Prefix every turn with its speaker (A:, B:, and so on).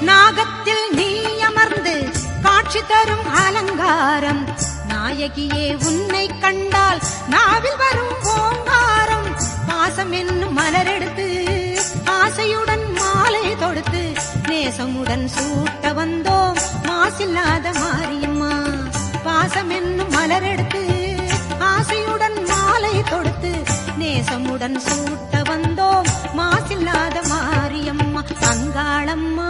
A: நாகத்தில் நீ அமர்ந்து காட்சி தரும் அலங்காரம், நாயகியே உன்னை கண்டால் நாவில் வரும் ஓங்காரம். பாசம் என்னும் மலரெடுத்து ஆசையுடன் மாலை தொடுத்து நேசமுடன் சூட்ட வந்தோம் மாசில்லாத மாரியம்மா. பாசம் என்னும் மலரெடுத்து ஆசையுடன் மாலை தொடுத்து நேசமுடன் சூட்ட வந்தோம் மாசில்லாத மாரியம்மா. அங்காளம்மா